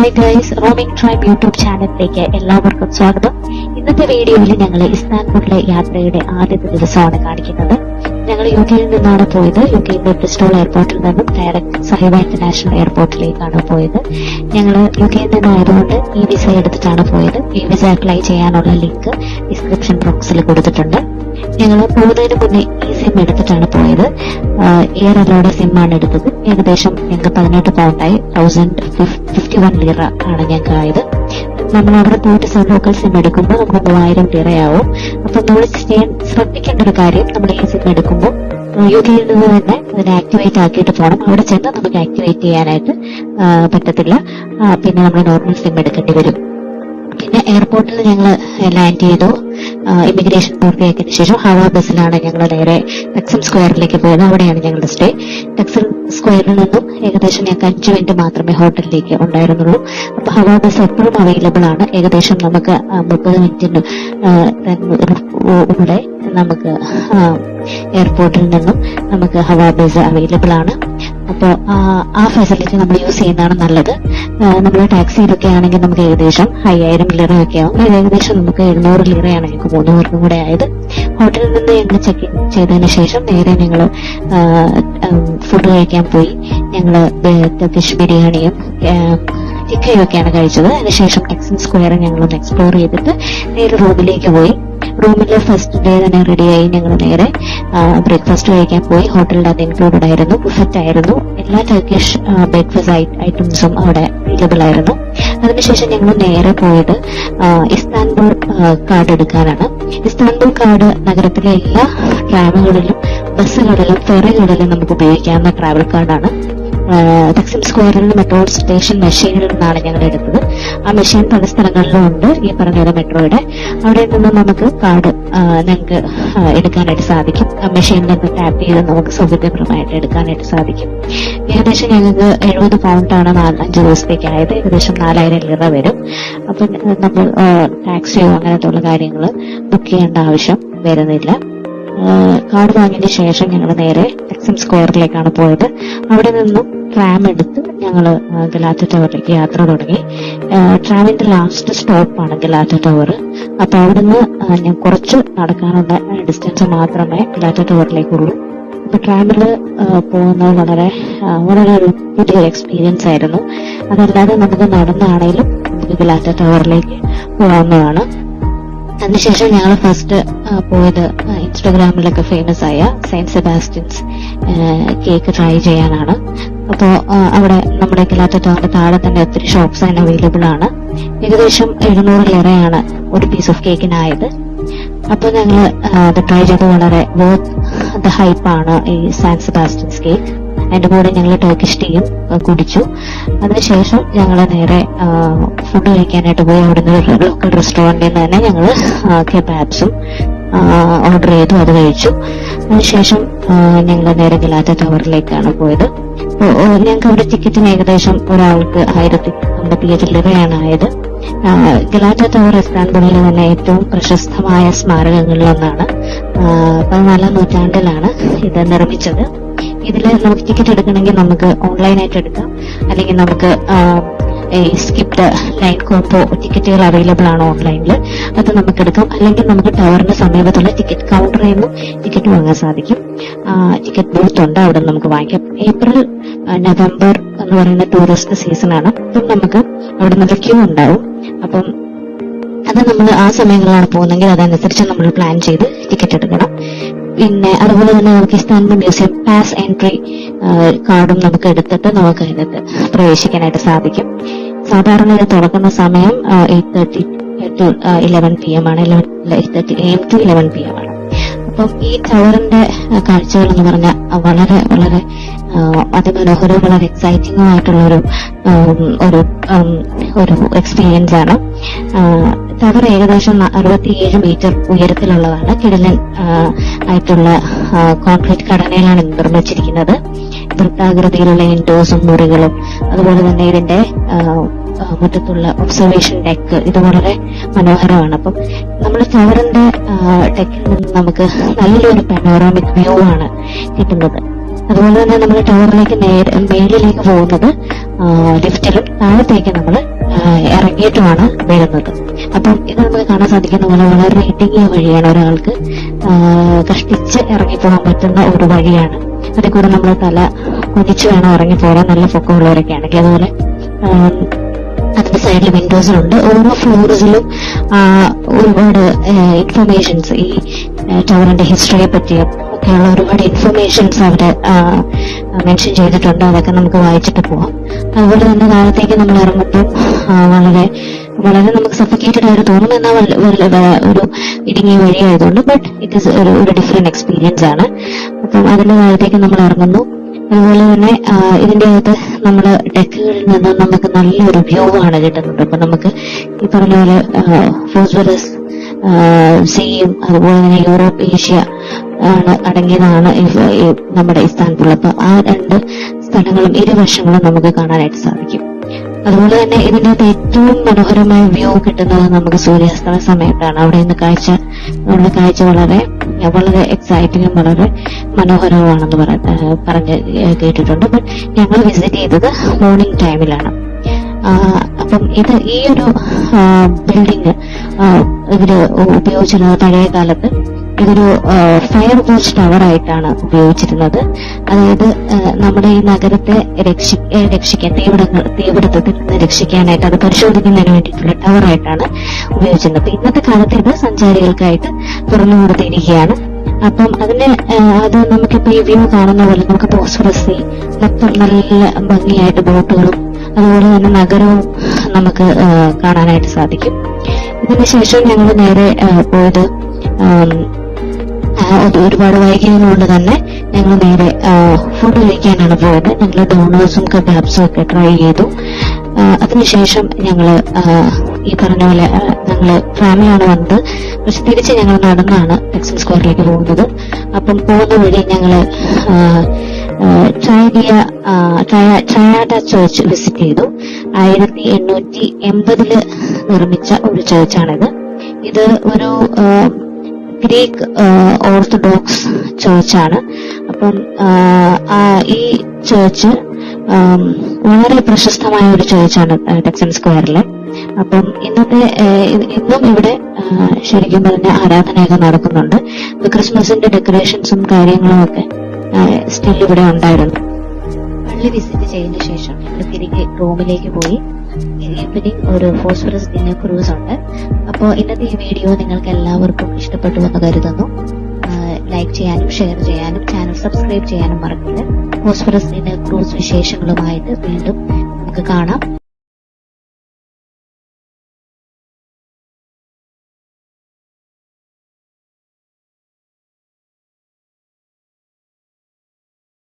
Hi guys, roaming tribe YouTube ചാനലിലേക്ക് എല്ലാവർക്കും സ്വാഗതം. ഇന്നത്തെ വീഡിയോയിൽ ഞങ്ങൾ ഇസ്താൻബുളിലെ യാത്രയുടെ ആദ്യത്തെ ദിവസമാണ് കാണിക്കുന്നത്. ഞങ്ങൾ യുകെയിൽ നിന്നാണ് പോയത്. യുകെയിലെ ബ്രിസ്റ്റോൾ എയർപോർട്ടിൽ നിന്നും ഡയറക്റ്റ് സഹൈവ ഇന്റർനാഷണൽ എയർപോർട്ടിലേക്കാണ് പോയത്. ഞങ്ങൾ യുകെയിൽ നിന്നായതുകൊണ്ട് ഇ വിസ എടുത്തിട്ടാണ് പോയത്. ഇ വിസ അപ്ലൈ ചെയ്യാനുള്ള ലിങ്ക് ഡിസ്ക്രിപ്ഷൻ ബോക്സിൽ കൊടുത്തിട്ടുണ്ട്. ഞങ്ങൾ പോകുന്നതിന് മുന്നേ ഈ സിം എടുത്തിട്ടാണ് പോയത്. എയർ അലോയുടെ സിമ്മാണ് എടുത്തത്. ഏകദേശം ഞങ്ങൾക്ക് 18 പൗണ്ടായി. 1051 ലിറ ആണ് ഞങ്ങൾക്ക് ആയത്. നമ്മൾ അവിടെ പോയിട്ട് ലോക്കൽ സിം എടുക്കുമ്പോൾ നമുക്ക് 3000 ലിറയാവും. അപ്പൊ നമ്മൾ ശ്രദ്ധിക്കേണ്ട ഒരു കാര്യം, നമ്മൾ ഈ സിം എടുക്കുമ്പോൾ യുകെയിൽ നിന്ന് തന്നെ അതിനെ ആക്ടിവേറ്റ് ആക്കിയിട്ട് പോകണം. അവിടെ ചെന്ന് നമുക്ക് ആക്ടിവേറ്റ് ചെയ്യാനായിട്ട് പറ്റത്തില്ല. പിന്നെ നമ്മൾ നോർമൽ സിം എടുക്കേണ്ടി വരും. പിന്നെ എയർപോർട്ടിൽ ഞങ്ങൾ ലാൻഡ് ചെയ്തു. ഇമിഗ്രേഷൻ പൂർത്തിയാക്കിയതിനു ശേഷം ഹവാ ബസ്സിലാണ് ഞങ്ങൾ നേരെ ടെക്സം സ്ക്വയറിലേക്ക് പോയത്. അവിടെയാണ് ഞങ്ങളുടെ സ്റ്റേ. ടെക്സം സ്ക്വയറിൽ നിന്നും ഏകദേശം ഞങ്ങൾക്ക് 5 മിനിറ്റ് മാത്രമേ ഹോട്ടലിലേക്ക് ഉണ്ടായിരുന്നുള്ളൂ. അപ്പൊ ഹവാ ബസ് എപ്പോഴും അവൈലബിൾ ആണ്. ഏകദേശം നമുക്ക് 30 മിനിറ്റിന് ഇവിടെ നമുക്ക് എയർപോർട്ടിൽ നിന്നും നമുക്ക് ഹവാ ബസ് അവൈലബിൾ ആണ്. അപ്പോൾ ആ ഫെസിലിറ്റി നമ്മൾ യൂസ് ചെയ്യുന്നതാണ് നല്ലത്. നമ്മൾ ടാക്സിയിലൊക്കെ ആണെങ്കിൽ നമുക്ക് ഏകദേശം 5000 ലിറയൊക്കെ ആവും. ഏകദേശം നമുക്ക് 700 ലിറയാണ് ഞങ്ങൾക്ക് 3 പേർക്കും കൂടെ ആയത്. ഹോട്ടലിൽ നിന്ന് ഞങ്ങൾ ചെക്ക് ഇൻ ചെയ്തതിന് ശേഷം നേരെ ഞങ്ങൾ ഫുഡ് കഴിക്കാൻ പോയി. ഞങ്ങൾ ഫിഷ് ബിരിയാണിയും ചിക്കനും ഒക്കെയാണ് കഴിച്ചത്. അതിനുശേഷം ടെക്സം സ്ക്വയർ ഞങ്ങളൊന്ന് എക്സ്പ്ലോർ ചെയ്തിട്ട് നേരെ റൂമിലേക്ക് പോയി. റൂമിൽ ഫസ്റ്റ് ഡേ തന്നെ റെഡിയായി ഞങ്ങൾ നേരെ ബ്രേക്ക്ഫാസ്റ്റ് കഴിക്കാൻ പോയി. ഹോട്ടലിൽ അത് ഇൻക്ലൂഡഡ് ആയിരുന്നു. ബുഫറ്റ് ആയിരുന്നു. എല്ലാ ടർക്കിഷ് ബ്രേക്ക്ഫാസ്റ്റ് ഐറ്റംസും അവിടെ അവൈലബിൾ ആയിരുന്നു. അതിനുശേഷം ഞങ്ങൾ നേരെ പോയത് ഇസ്താൻബുൾ കാർഡ് എടുക്കാനാണ്. ഇസ്താൻബുൾ കാർഡ് നഗരത്തിലെ എല്ലാ ട്രാമുകളിലും ബസ്സുകളിലും ഫെറികളിലും നമുക്ക് ഉപയോഗിക്കാവുന്ന ട്രാവൽ കാർഡാണ്. ടെക്സം സ്ക്വയറിൽ മെട്രോ സ്റ്റേഷൻ മെഷീനിൽ നിന്നാണ് ഞങ്ങൾ എടുത്തത്. ആ മെഷീൻ പല സ്ഥലങ്ങളിലും ഉണ്ട്. ഈ പറഞ്ഞ മെട്രോയുടെ അവിടെ നിന്ന് നമുക്ക് കാർഡ് ഞങ്ങൾക്ക് എടുക്കാനായിട്ട് സാധിക്കും. ആ മെഷീനിൽ നിന്ന് ടാപ്പ് ചെയ്ത് നമുക്ക് സൗകര്യപ്രദമായിട്ട് എടുക്കാനായിട്ട് സാധിക്കും. ഏകദേശം ഞങ്ങൾക്ക് 70 പൗണ്ടാണ് 5 ദിവസത്തേക്ക് ആയത്. ഏകദേശം 4000 ലിറ വരും. അപ്പം നമ്മൾ ടാക്സിയോ അങ്ങനത്തെ ഉള്ള കാര്യങ്ങൾ ബുക്ക് ചെയ്യേണ്ട ആവശ്യം വരുന്നില്ല. കാർഡ് വാങ്ങിയതിന് ശേഷം ഞങ്ങൾ നേരെ ടെക്സം സ്ക്വയറിലേക്കാണ് പോയത്. അവിടെ നിന്നും ട്രാം എടുത്ത് ഞങ്ങൾ ഗലാറ്റ ടവറിലേക്ക് യാത്ര തുടങ്ങി. ട്രാമിന്റെ ലാസ്റ്റ് സ്റ്റോപ്പാണ് ഗലാറ്റ ടവർ. അപ്പൊ അവിടുന്ന് ഞാൻ കുറച്ച് നടക്കാനുള്ള ഡിസ്റ്റൻസ് മാത്രമേ ഗലാറ്റ ടവറിലേക്കുള്ളൂ. അപ്പൊ ട്രാമിൽ പോകുന്നത് വളരെ ഒരു പുതിയൊരു എക്സ്പീരിയൻസ് ആയിരുന്നു. അതല്ലാതെ നമുക്ക് നടന്നാണെങ്കിലും നമുക്ക് ഗലാറ്റ ടവറിലേക്ക് പോകാവുന്നതാണ്. അതിനുശേഷം ഞങ്ങൾ ഫസ്റ്റ് പോയത് ഇൻസ്റ്റഗ്രാമിലൊക്കെ ഫേമസ് ആയ സെയിന്റ് സെബാസ്റ്റ്യൻസ് കേക്ക് ട്രൈ ചെയ്യാനാണ്. അപ്പോൾ അവിടെ നമ്മുടെ ഗലാറ്റ ടവറിന്റെ താഴെ തന്നെ ഒത്തിരി ഷോപ്സ് അതിന് അവൈലബിൾ ആണ്. ഏകദേശം 700 ലിറയാണ് ഒരു പീസ് ഓഫ് കേക്കിനായത്. അപ്പോൾ ഞങ്ങൾ അത് ട്രൈ ചെയ്ത് വളരെ വർത്ത് ദ ഹൈപ്പാണ് ഈ സെയിന്റ് സെബാസ്റ്റ്യൻസ് കേക്ക്. അതിന്റെ കൂടെ ഞങ്ങൾ ടർക്കിഷ് ടീയും കുടിച്ചു. അതിനുശേഷം ഞങ്ങൾ നേരെ ഫുഡ് കഴിക്കാനായിട്ട് പോയി. അവിടുന്ന് ലോക്കൽ റെസ്റ്റോറന്റിൽ നിന്ന് തന്നെ ഞങ്ങൾ കെബാബ്സും ഓർഡർ ചെയ്തു. അത് കഴിച്ചു. അതിനുശേഷം ഞങ്ങൾ നേരെ ഗലാറ്റ ടവറിലേക്കാണ് പോയത്. ഞങ്ങൾക്ക് അവിടെ ടിക്കറ്റിന് ഏകദേശം ഒരാൾക്ക് 1057 ലിറയാണ് ആയത്. ഗലാറ്റ ടവർ ഇസ്താൻബുളിലെ തന്നെ ഏറ്റവും പ്രശസ്തമായ സ്മാരകങ്ങളിലൊന്നാണ്. 14ാം നൂറ്റാണ്ടിലാണ് ഇത് നിർമ്മിച്ചത്. ഇതിൽ നമുക്ക് ടിക്കറ്റ് എടുക്കണമെങ്കിൽ നമുക്ക് ഓൺലൈനായിട്ട് എടുക്കാം, അല്ലെങ്കിൽ നമുക്ക് സ്കിപ്ഡ് ലൈൻ കോംബോ ടിക്കറ്റുകൾ അവൈലബിൾ ആണ് ഓൺലൈനിൽ. അത് നമുക്ക് എടുക്കാം. അല്ലെങ്കിൽ നമുക്ക് ടവറിന്റെ സമീപത്തുള്ള ടിക്കറ്റ് കൗണ്ടറിൽ നിന്നും ടിക്കറ്റ് വാങ്ങാൻ സാധിക്കും. ടിക്കറ്റ് ബൂത്ത് ഉണ്ട്, അവിടെ നമുക്ക് വാങ്ങിക്കാം. ഏപ്രിൽ നവംബർ എന്ന് പറയുന്ന ടൂറിസ്റ്റ് സീസണാണ്. അപ്പം നമുക്ക് അവിടെ നല്ല ക്യൂ ഉണ്ടാവും. അപ്പം അത് നമ്മൾ ആ സമയങ്ങളിലാണ് പോകുന്നെങ്കിൽ അതനുസരിച്ച് നമ്മൾ പ്ലാൻ ചെയ്ത് ടിക്കറ്റ് എടുക്കണം. പിന്നെ അതുപോലെ തന്നെ നമുക്ക് ഇസ്താൻബുൾ മ്യൂസിയം പാസ് എൻട്രി കാർഡും നമുക്ക് എടുത്തിട്ട് നമുക്ക് അതിനകത്ത് പ്രവേശിക്കാനായിട്ട് സാധിക്കും. സാധാരണ ഇത് തുറക്കുന്ന സമയം 8:30 to 11 PM ആണ്. 8:30 AM to 11 PM ആണ്. അപ്പം ഈ ടവറിന്റെ കാഴ്ചകൾ എന്ന് പറഞ്ഞാൽ വളരെ വളരെ അതിമനോഹരവും വളരെ എക്സൈറ്റിംഗും ആയിട്ടുള്ള ഒരു എക്സ്പീരിയൻസ് ആണ്. ടവർ ഏകദേശം 67 മീറ്റർ ഉയരത്തിലുള്ളതാണ്. കിടിലൻ ആയിട്ടുള്ള കോൺക്രീറ്റ് ഘടനയിലാണ് നിർമ്മിച്ചിരിക്കുന്നത്. വൃത്താകൃതിയിലുള്ള ഇൻഡോസും മുറികളും അതുപോലെ തന്നെ ഇതിന്റെ മുറ്റത്തുള്ള ഒബ്സർവേഷൻ ഡെക്ക് ഇത് വളരെ മനോഹരമാണ്. അപ്പം നമ്മൾ ടവറിന്റെ ഡെക്കിൽ നിന്ന് നമുക്ക് നല്ലൊരു പനോറാമിക് വ്യൂ ആണ് കിട്ടുന്നത്. അതുപോലെ തന്നെ നമ്മൾ ടവറിലേക്ക് മേലിലേക്ക് പോകുന്നത് ലിഫ്റ്റിലും താഴത്തേക്ക് നമ്മൾ ഇറങ്ങിയിട്ടുമാണ് വരുന്നത്. അപ്പം ഇത് നമുക്ക് കാണാൻ സാധിക്കുന്ന പോലെ വളരെ ഇടുങ്ങിയ വഴിയാണ്, ഒരാൾക്ക് കഷ്ടിച്ച് ഇറങ്ങിപ്പോകാൻ പറ്റുന്ന ഒരു വഴിയാണ്. അതിൽ കൂടെ നമ്മൾ തല കുനിച്ച് വേണം ഇറങ്ങിപ്പോകാൻ, നല്ല പൊക്കമുള്ളവരൊക്കെ ആണെങ്കിൽ. അതുപോലെ അതിന്റെ സൈഡിൽ വിൻഡോസിലുണ്ട്. ഓരോ ഫ്ലോർസിലും ഒരുപാട് ഇൻഫർമേഷൻസ്, ഈ ടവറിന്റെ ഹിസ്റ്ററിയെ പറ്റിയും ഒക്കെയുള്ള ഒരുപാട് ഇൻഫർമേഷൻസ് അവിടെ മെൻഷൻ ചെയ്തിട്ടുണ്ട്. അതൊക്കെ നമുക്ക് വായിച്ചിട്ട് പോവാം. അതുപോലെ തന്നെ താഴത്തേക്ക് നമ്മൾ ഇറങ്ങുമ്പോൾ വളരെ വളരെ നമുക്ക് സഫിക്കേറ്റഡ് ആയിട്ട് തോന്നും, എന്നാൽ ഒരു ഇടുങ്ങിയ വഴിയായതുകൊണ്ട്. ബട്ട് ഇറ്റ് ഈസ് ഒരു ഡിഫറെന്റ് എക്സ്പീരിയൻസ് ആണ്. അപ്പം അതിന്റെ താഴത്തേക്ക് നമ്മൾ ഇറങ്ങുന്നു. അതുപോലെ തന്നെ ഇതിന്റെ അകത്ത് നമ്മൾ ഡെക്കുകളിൽ നിന്ന് നമുക്ക് നല്ലൊരു വ്യൂ ആണ് കിട്ടുന്നത്. അപ്പൊ നമുക്ക് ഈ പറഞ്ഞ പോലെ ഫോസ്ഫറസ് സീയും അതുപോലെ തന്നെ യൂറോപ്പ്, ഏഷ്യ ആണ് അടങ്ങിയതാണ് നമ്മുടെ ഇസ്താൻബുൾ. അപ്പൊ ആ രണ്ട് സ്ഥലങ്ങളും ഇരുവശങ്ങളും നമുക്ക് കാണാനായിട്ട് സാധിക്കും. അതുപോലെ തന്നെ ഇതിന്റെ അകത്ത് ഏറ്റവും മനോഹരമായ വ്യൂ കിട്ടുന്നത് നമുക്ക് സൂര്യാസ്തമയ സമയത്താണ്. അവിടെ നിന്ന് കാഴ്ച വളരെ വളരെ എക്സൈറ്റിങ്ങും വളരെ മനോഹരവുമാണെന്ന് പറഞ്ഞ് കേട്ടിട്ടുണ്ട്. ബട്ട് ഞങ്ങൾ വിസിറ്റ് ചെയ്തത് മോർണിംഗ് ടൈമിലാണ്. അപ്പം ഈ ഒരു ബിൽഡിംഗ് ഇവര് ഉപയോഗിച്ചിരുന്നത് പഴയ കാലത്ത് ഇതൊരു ഫയർ വാച്ച് ടവർ ആയിട്ടാണ് ഉപയോഗിച്ചിരുന്നത്. അതായത് നമ്മുടെ ഈ നഗരത്തെ രക്ഷിക്കാൻ, തീപിടുത്തത്തിൽ നിന്ന് രക്ഷിക്കാനായിട്ട്, അത് പരിശോധിക്കുന്നതിന് വേണ്ടിയിട്ടുള്ള ടവർ ആയിട്ടാണ് ഉപയോഗിച്ചിരുന്നത്. ഇന്നത്തെ കാലത്ത് ഇത് സഞ്ചാരികൾക്കായിട്ട് തുറന്നു കൊടുത്തിരിക്കുകയാണ്. അപ്പം അത് നമുക്കിപ്പോ ഈ വ്യൂ കാണുന്ന പോലെ നമുക്ക് ഫോസ്ഫറസ് മൊത്തം നല്ല ഭംഗിയായിട്ട് ബോട്ടുകളും അതുപോലെ തന്നെ നഗരവും നമുക്ക് കാണാനായിട്ട് സാധിക്കും. ഇതിനുശേഷം ഞങ്ങൾ നേരെ പോയത് ഒരുപാട് വൈകിയതുകൊണ്ട് തന്നെ ഞങ്ങൾ നേരെ ഫുഡ് കഴിക്കാനാണ് പോയത്. ഞങ്ങൾ ഡോണേഴ്സും കബാബ്സും ഒക്കെ ട്രൈ ചെയ്തു. അതിനുശേഷം ഞങ്ങള് ഈ പറഞ്ഞ പോലെ ഞങ്ങള് ട്രാമിലാണ് വന്നത്. പക്ഷെ തിരിച്ച് ഞങ്ങൾ നടന്നാണ് ടെക്സൺ സ്ക്വയറിലേക്ക് പോകുന്നത്. അപ്പം പോകുന്ന വഴി ഞങ്ങള് ട്രയാഡ ചർച്ച് വിസിറ്റ് ചെയ്തു. 1880 നിർമ്മിച്ച ഒരു ചർച്ചാണിത്. ഇത് ഒരു ഗ്രീക്ക് ഓർത്തഡോക്സ് ചർച്ചാണ്. അപ്പം ഈ ചർച്ച് വളരെ പ്രശസ്തമായ ഒരു ചർച്ചാണ് ടെക്സൺ സ്ക്വയറിലെ. അപ്പം ഇന്നും ഇവിടെ ശരിക്കും പറഞ്ഞ ആരാധനയൊക്കെ നടക്കുന്നുണ്ട്. ക്രിസ്മസിന്റെ ഡെക്കറേഷൻസും കാര്യങ്ങളും ഒക്കെ സ്റ്റിൽ ഇവിടെ ഉണ്ടായിരുന്നു. പള്ളി വിസിറ്റ് ചെയ്തതിനു ശേഷം ഞങ്ങൾ തിരികെ റൂമിലേക്ക് പോയി. ഈവനിങ് ഒരു ഫോസ്ഫറസ് ഡിന്നർ ക്രൂസ് ഉണ്ട്. അപ്പോൾ ഇന്നത്തെ ഈ വീഡിയോ നിങ്ങൾക്ക് എല്ലാവർക്കും ഇഷ്ടപ്പെട്ടു എന്ന് കരുതുന്നു. ലൈക്ക് ചെയ്യാനും ഷെയർ ചെയ്യാനും ചാനൽ സബ്സ്ക്രൈബ് ചെയ്യാനും മറക്കില്ല. ഫോസ്ഫറസ് ഡിന്നർ ക്രൂസ് വിശേഷങ്ങളുമായിട്ട് വീണ്ടും നമുക്ക് കാണാം.